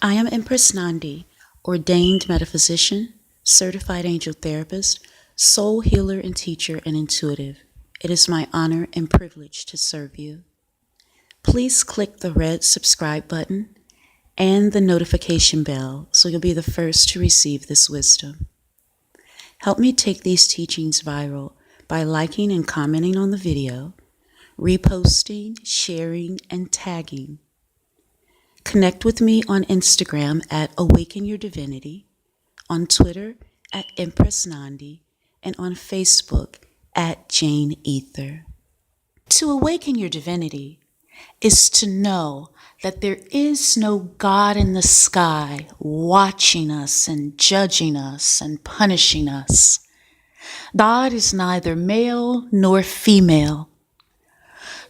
I am EmpressNandi, Ordained Metaphysician, Certified Angel Therapist, Soul Healer and Teacher, and Intuitive. It is my honor and privilege to serve you. Please click the red subscribe button and the notification bell so you'll be the first to receive this wisdom. Help me take these teachings viral by liking and commenting on the video, reposting, sharing, and tagging. Connect with me on Instagram at Awaken Your Divinity, on Twitter at EmpressNandi, and on Facebook at Jane Ether. To awaken your divinity is to know that there is no God in the sky watching us and judging us and punishing us. God is neither male nor female.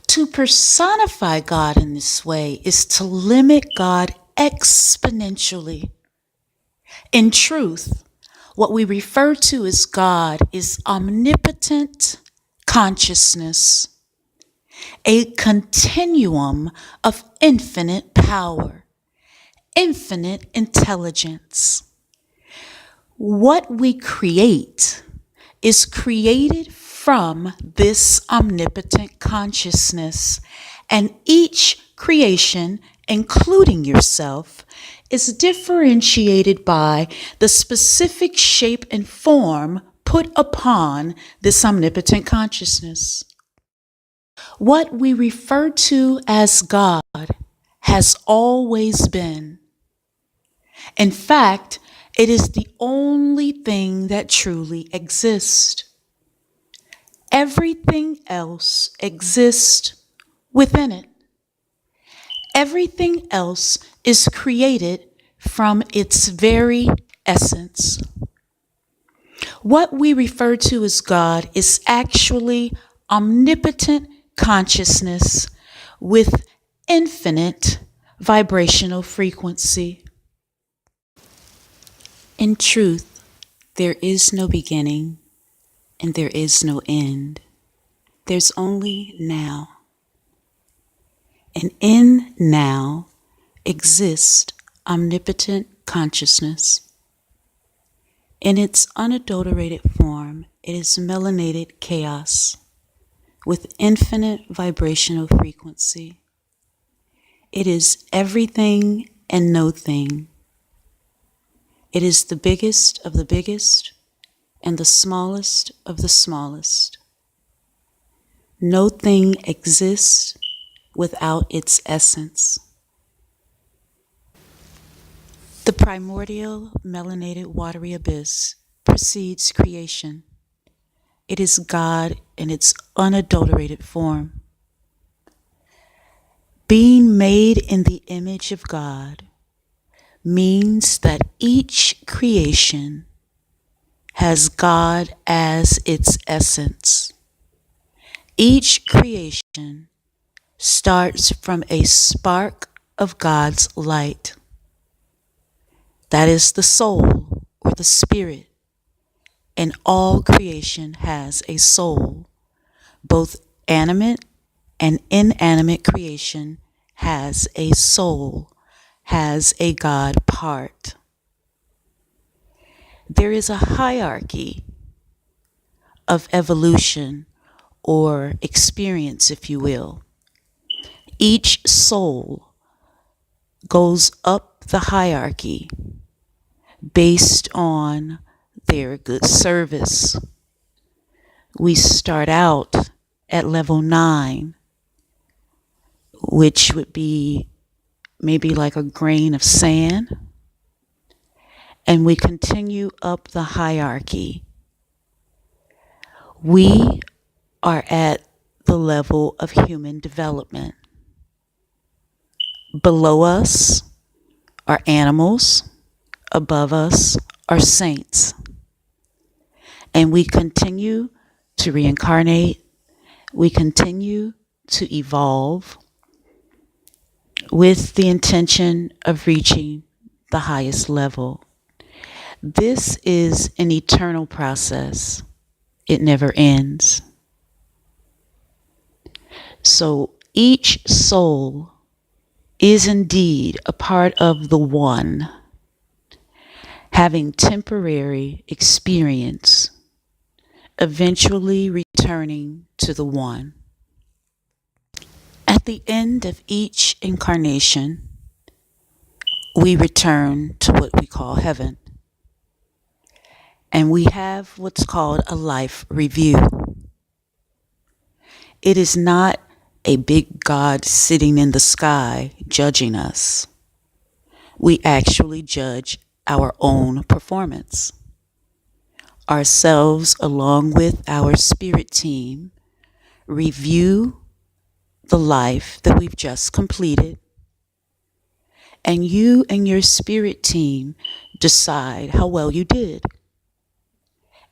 To personify God in this way is to limit God exponentially. In truth, what we refer to as God is omnipotent consciousness, a continuum of infinite power, infinite intelligence. What we create is created from this omnipotent consciousness, and each creation, including yourself, is differentiated by the specific shape and form put upon this omnipotent consciousness. What we refer to as God has always been. In fact, it is the only thing that truly exists. Everything else exists within it. Everything else is created from its very essence. What we refer to as God is actually omnipotent consciousness with infinite vibrational frequency. In truth, there is no beginning and there is no end. There's only now. And in now exists omnipotent consciousness. In its unadulterated form, it is melanated chaos with infinite vibrational frequency. It is everything and no thing. It is the biggest of the biggest and the smallest of the smallest. No thing exists without its essence. The primordial melanated watery abyss precedes creation. It is God in its unadulterated form. Being made in the image of God means that each creation has God as its essence. Each creation starts from a spark of God's light. That is the soul or the spirit, and all creation has a soul. Both animate and inanimate creation has a soul, has a God part. There is a hierarchy of evolution or experience, if you will. Each soul goes up the hierarchy based on their good service. We start out at level 9, which would be maybe like a grain of sand, and we continue up the hierarchy. We are at the level of human development. Below us are animals, above us are saints. And we continue to reincarnate, we continue to evolve with the intention of reaching the highest level. This is an eternal process. It never ends. So each soul is indeed a part of the One, having temporary experience, eventually returning to the One. At the end of each incarnation, we return to what we call heaven. And we have what's called a life review. It is not a big God sitting in the sky judging us. We actually judge our own performance. Ourselves, along with our spirit team, review the life that we've just completed, and you and your spirit team decide how well you did.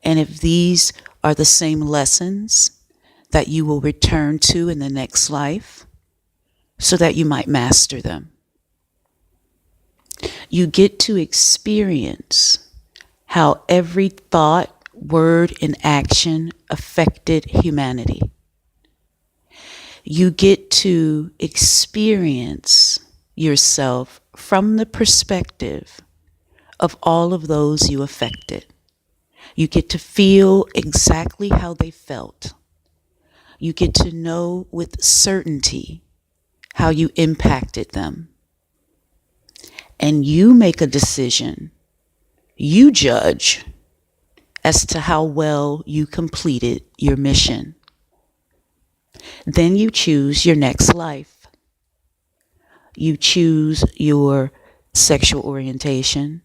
And if these are the same lessons that you will return to in the next life, so that you might master them. You get to experience how every thought, word, and action affected humanity. You get to experience yourself from the perspective of all of those you affected. You get to feel exactly how they felt. You get to know with certainty how you impacted them. And you make a decision, you judge as to how well you completed your mission. Then you choose your next life. You choose your sexual orientation.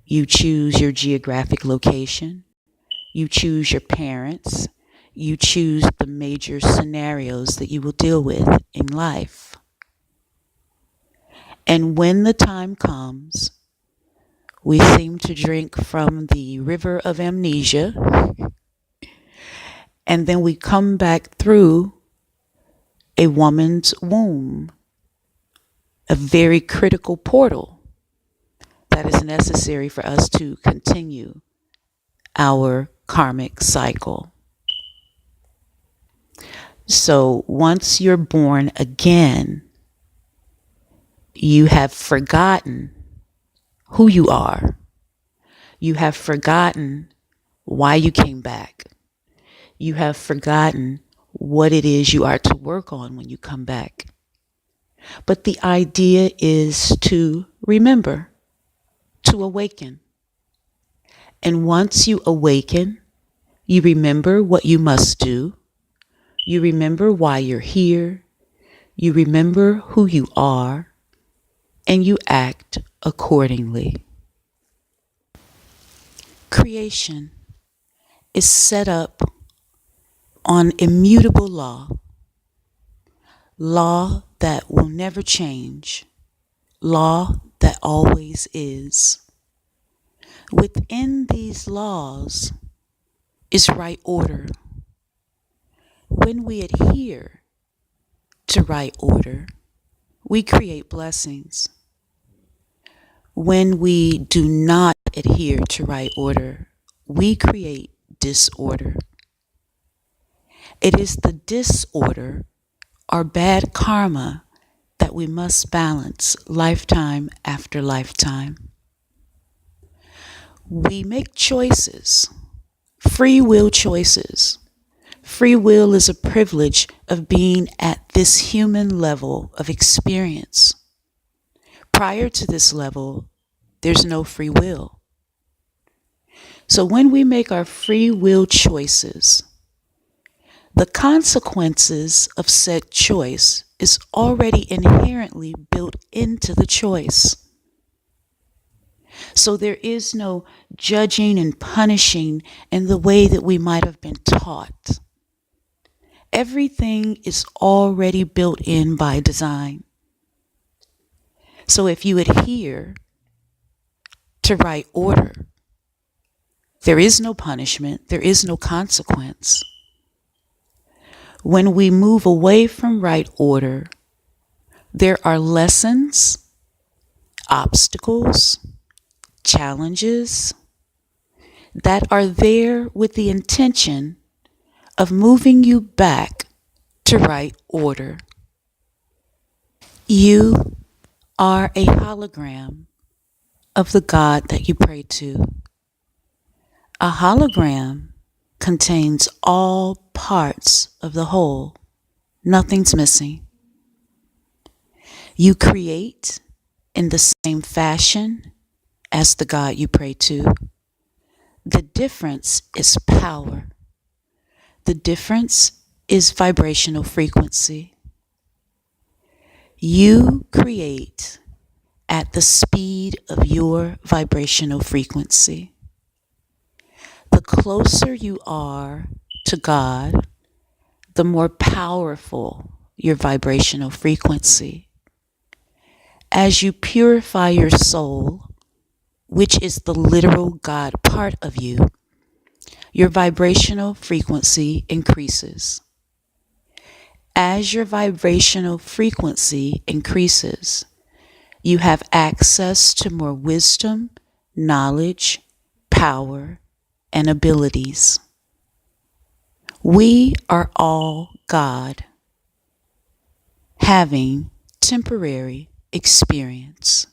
You choose your geographic location. You choose your parents. You choose the major scenarios that you will deal with in life. And when the time comes, we seem to drink from the river of amnesia, and then we come back through a woman's womb, a very critical portal that is necessary for us to continue our karmic cycle. So once you're born again, you have forgotten who you are. You have forgotten why you came back. You have forgotten what it is you are to work on when you come back. But the idea is to remember, to awaken. And once you awaken, you remember what you must do. You remember why you're here. You remember who you are, and you act accordingly. Creation is set up on immutable law that will never change, law that always is. Within these laws is right order. When we adhere to right order, we create blessings. When we do not adhere to right order, we create disorder. It is the disorder or bad karma that we must balance lifetime after lifetime. We make choices, free will choices. Free will is a privilege of being at this human level of experience. Prior to this level, there's no free will. So when we make our free will choices, the consequences of said choice is already inherently built into the choice. So there is no judging and punishing in the way that we might have been taught. Everything is already built in by design. So if you adhere to right order, there is no punishment, there is no consequence. When we move away from right order, there are lessons, obstacles, challenges that are there with the intention of moving you back to right order. You are a hologram of the God that you pray to. A hologram contains all parts of the whole. Nothing's missing. You create in the same fashion as the God you pray to. The difference is power. The difference is vibrational frequency. You create at the speed of your vibrational frequency. The closer you are to God, the more powerful your vibrational frequency. As you purify your soul, which is the literal God part of you, your vibrational frequency increases. As your vibrational frequency increases, you have access to more wisdom, knowledge, power, and abilities. We are all God, having temporary experience.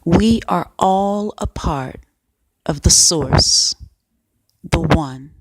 We are all a part of the Source, the One.